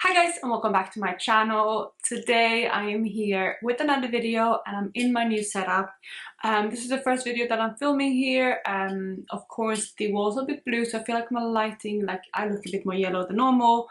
Hi guys and welcome back to my channel. Today I am here with another video and I'm in my new setup. This is the first video that I'm filming here. Of course the walls are a bit blue, so I feel like my lighting, like I look a bit more yellow than normal,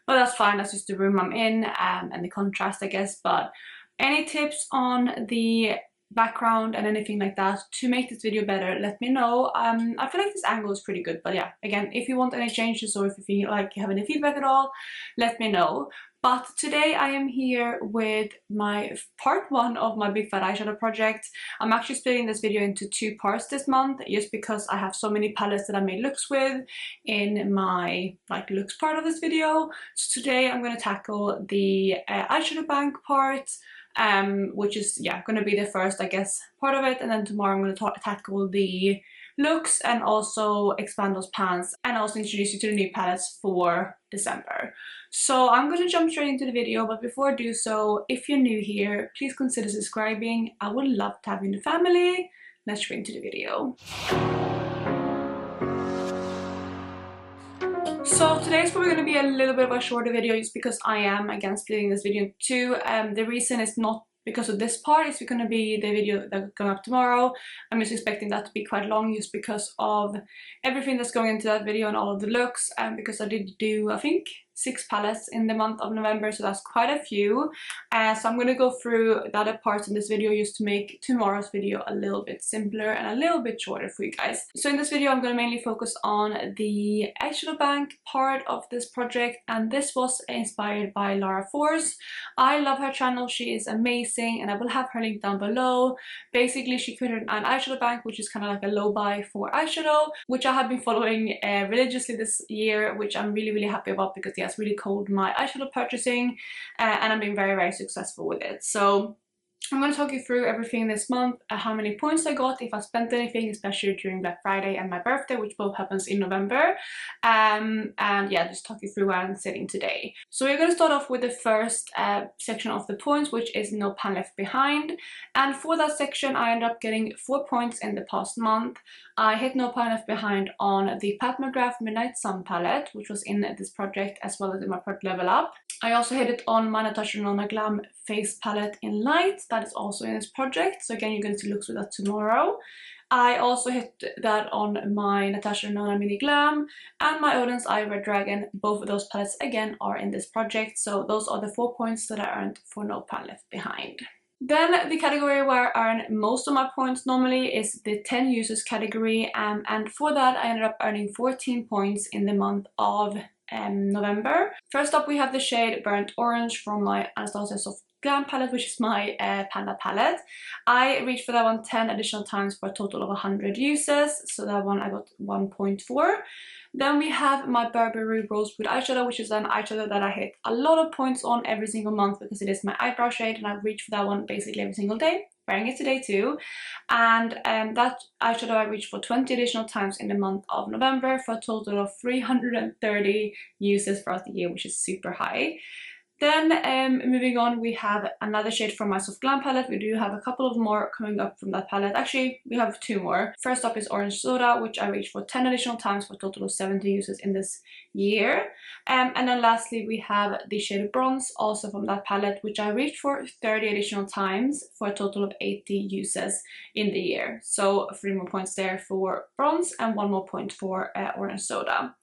but that's fine. That's just the room I'm in and the contrast, I guess. But any tips on the background and anything like that to make this video better, let me know. I feel like this angle is pretty good, but yeah, again, if you want any changes or if you feel like you have any feedback at all, let me know. But today I am here with my part one of my big fat eyeshadow project. I'm actually splitting this video into two parts this month just because I have so many palettes that I made looks with in my looks part of this video. So today I'm going to tackle the eyeshadow bank part, which is going to be the first, I guess, part of it, and then tomorrow I'm going to tackle the looks and also expand those pans and also introduce you to the new palettes for December. So I'm going to jump straight into the video, but before I do so, if you're new here, please consider subscribing. I would love to have you in the family. Let's straight into the video. So today's probably going to be a little bit of a shorter video just because I am again splitting this video in two. The reason is not because of this part, it's going to be the video that's going up tomorrow. I'm just expecting that to be quite long just because of everything that's going into that video and all of the looks, and because I did do, I think, 6 palettes in the month of November, so that's quite a few. So I'm going to go through the other parts in this video just to make tomorrow's video a little bit simpler and a little bit shorter for you guys. So in this video I'm going to mainly focus on the eyeshadow bank part of this project, and this was inspired by Lara Force. I love her channel, she is amazing, and I will have her link down below. Basically she created an eyeshadow bank, which is kind of like a low buy for eyeshadow, which I have been following religiously this year, which I'm really happy about because it's really culled my eyeshadow purchasing, and I'm being very successful with it. So I'm going to talk you through everything this month, how many points I got, if I spent anything, especially during Black Friday and my birthday, which both happens in November, and yeah, just talk you through where I'm sitting today. So we're going to start off with the first section of the points, which is no pan left behind, and for that section I ended up getting 4 points in the past month. I hit no pan left behind on the Pat McGrath Midnight Sun palette, which was in this project as well as in my project Level Up. I also hit it on my Natasha Denona Glam face palette in light, that is also in this project, so again you're going to see looks with that tomorrow. I also hit that on my Natasha Denona Mini Glam and my Odin's Eye Red Dragon. Both of those palettes again are in this project, so those are the 4 points that I earned for no pan left behind. Then the category where I earn most of my points normally is the 10 users category, and for that I ended up earning 14 points in the month of November. First up we have the shade Burnt Orange from my Anastasia Soft Glam palette, which is my Panda palette. I reached for that one 10 additional times for a total of 100 uses, so that one I got 1 point for. Then we have my Burberry Rosewood eyeshadow, which is an eyeshadow that I hit a lot of points on every single month because it is my eyebrow shade, and I've reached for that one basically every single day. Wearing it today too, and that eyeshadow I reached for 20 additional times in the month of November for a total of 330 uses throughout the year, which is super high. Then moving on, we have another shade from my Soft Glam palette. We do have a couple of more coming up from that palette. Actually, we have 2 more. First up is Orange Soda, which I reached for 10 additional times for a total of 70 uses in this year. And then lastly, we have the shade Bronze, also from that palette, which I reached for 30 additional times for a total of 80 uses in the year. So 3 more points there for Bronze and 1 more point for Orange Soda.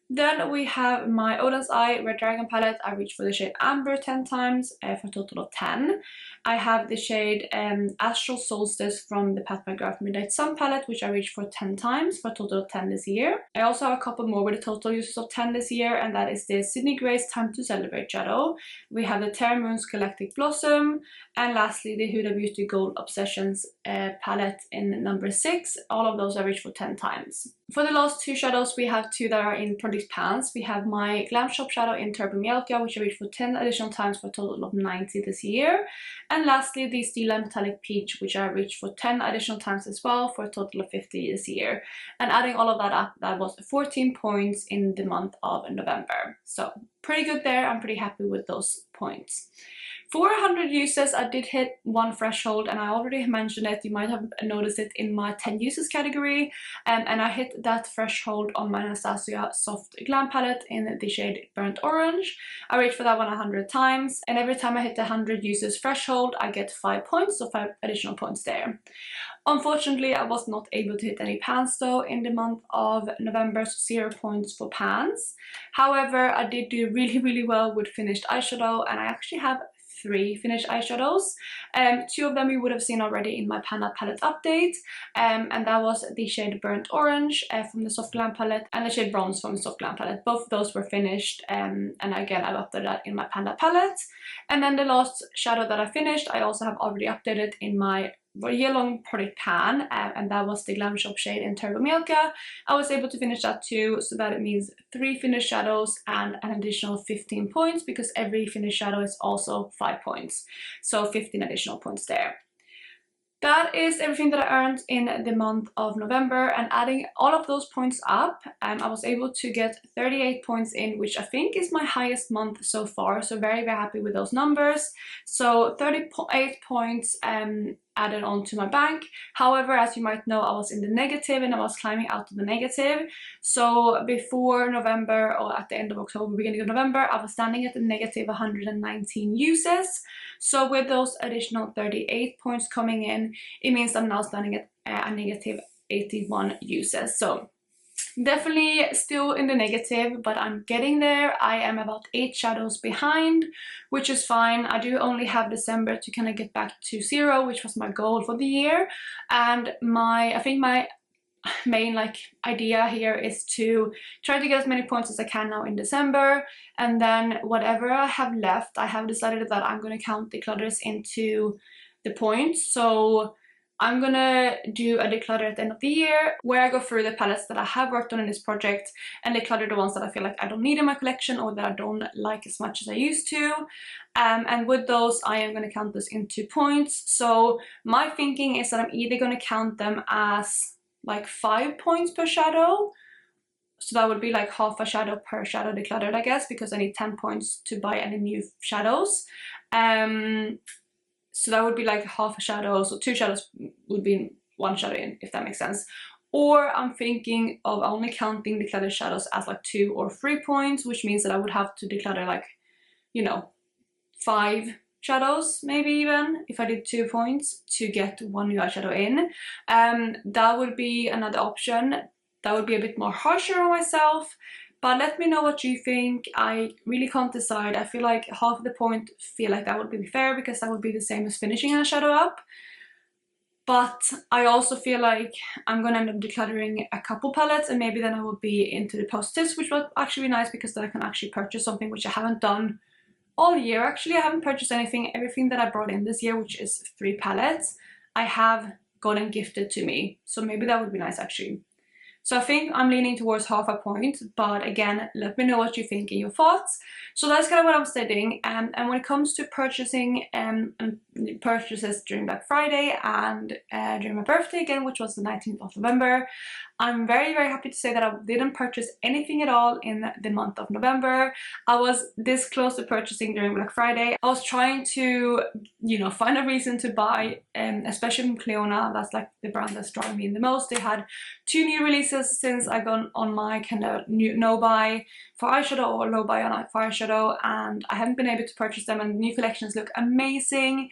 Then we have my Odin's Eye Red Dragon palette. I reached for the shade Amber 10 times for a total of 10. I have the shade Astral Solstice from the Pat McGrath Midnight Sun palette, which I reached for 10 times for a total of 10 this year. I also have a couple more with a total uses of 10 this year, and that is the Sydney Grace Time to Celebrate shadow. We have the Terra Moon's Galactic Blossom, and lastly the Huda Beauty Gold Obsessions palette in number 6. All of those I reached for 10 times. For the last 2 shadows, we have 2 that are in Project Pans. We have my Glam Shop shadow in Turbo Mielka, which I reached for 10 additional times for a total of 90 this year. And lastly, the Stila Metallic Peach, which I reached for 10 additional times as well for a total of 50 this year. And adding all of that up, that was 14 points in the month of November. So pretty good there. I'm pretty happy with those points. For 100 uses, I did hit one threshold, and I already mentioned it. You might have noticed it in my 10 uses category, and I hit that threshold on my Anastasia Soft Glam Palette in the shade Burnt Orange. I reached for that one 100 times, and every time I hit the 100 uses threshold, I get 5 points, so 5 additional points there. Unfortunately, I was not able to hit any pans though in the month of November, so 0 points for pans. However, I did do really well with finished eyeshadow, and I actually have 3 finished eyeshadows. 2 of them you would have seen already in my Panda palette update, and that was the shade Burnt Orange from the Soft Glam palette and the shade Bronze from the Soft Glam palette. Both of those were finished, and again I've updated that in my Panda palette. And then the last shadow that I finished, I also have already updated in my year-long product pan, and that was the Glam Shop shade in Turbo Milka. I was able to finish that too, so that it means 3 finished shadows and an additional 15 points, because every finished shadow is also 5 points, so 15 additional points there. That is everything that I earned in the month of November, and adding all of those points up, I was able to get 38 points in, which I think is my highest month so far, so very happy with those numbers. So 38 points added on to my bank. However, as you might know, I was in the negative and I was climbing out of the negative. So before November, or at the end of October, beginning of November, I was standing at a negative 119 uses. So with those additional 38 points coming in, it means I'm now standing at a negative 81 uses. So definitely still in the negative, but I'm getting there. I am about 8 shadows behind, which is fine. I do only have December to kind of get back to 0, which was my goal for the year. And I think my main idea here is to try to get as many points as I can now in December, and then whatever I have left, I have decided that I'm going to count declutters into the points. So I'm gonna do a declutter at the end of the year, where I go through the palettes that I have worked on in this project and declutter the ones that I feel like I don't need in my collection or that I don't like as much as I used to. And with those, I am gonna count this into points. So my thinking is that I'm either gonna count them as like 5 points per shadow. So that would be like half a shadow per shadow decluttered, I guess, because I need 10 points to buy any new shadows. So that would be like half a shadow, so 2 shadows would be 1 shadow in, if that makes sense. Or I'm thinking of only counting decluttered shadows as like 2 or 3 points, which means that I would have to declutter like, you know, 5 shadows, maybe even, if I did 2 points to get 1 new eyeshadow in. That would be another option. That would be a bit more harsher on myself. But let me know what you think. I really can't decide. I feel like half of the point feel like that would be fair, because that would be the same as finishing a shadow up. But I also feel like I'm gonna end up decluttering a couple palettes, and maybe then I will be into the positives, which will actually be nice, because then I can actually purchase something, which I haven't done all year. Actually, I haven't purchased anything. Everything that I brought in this year, which is 3 palettes, I have gotten gifted to me. So maybe that would be nice actually. So I think I'm leaning towards half a point, but again, let me know what you think and your thoughts. So that's kind of what I'm studying. And when it comes to purchasing and purchases during Black Friday and during my birthday again, which was the 19th of November, I'm very happy to say that I didn't purchase anything at all in the month of November. I was this close to purchasing during Black Friday. I was trying to, you know, find a reason to buy, especially from Cleona. That's like the brand that's driving me the most. They had 2 new releases since I got on my kind of new no buy for eyeshadow or low buy on for eyeshadow, and I haven't been able to purchase them, and the new collections look amazing.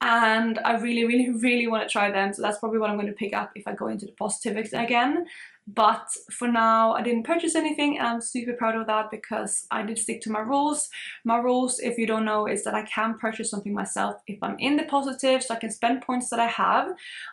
And I really want to try them, so that's probably what I'm going to pick up if I go into the positives again. But for now, I didn't purchase anything, and I'm super proud of that, because I did stick to my rules. My rules, if you don't know, is that I can purchase something myself if I'm in the positive, so I can spend points that I have.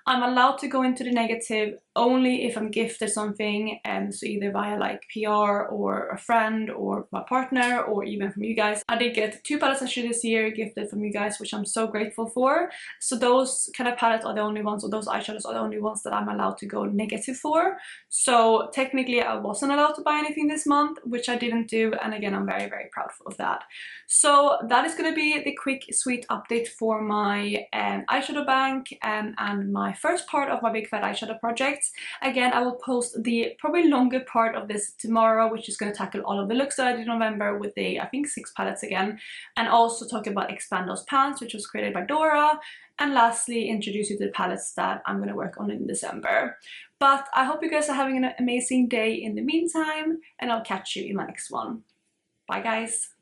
I'm allowed to go into the negative only if I'm gifted something, so either via like PR or a friend or my partner, or even from you guys. I did get 2 palettes actually this year gifted from you guys, which I'm so grateful for. So those kind of palettes are the only ones, or those eyeshadows are the only ones that I'm allowed to go negative for. So technically I wasn't allowed to buy anything this month, which I didn't do, and again I'm very proud of that. So that is going to be the quick sweet update for my eyeshadow bank and my first part of my Big Fat Eyeshadow project. palettes. Again, I will post the probably longer part of this tomorrow, which is going to tackle all of the looks that I did in November with the, I think, 6 palettes again, and also talk about Expand Those Pants, which was created by Dora, and lastly introduce you to the palettes that I'm going to work on in December. But I hope you guys are having an amazing day in the meantime, and I'll catch you in my next one. Bye guys!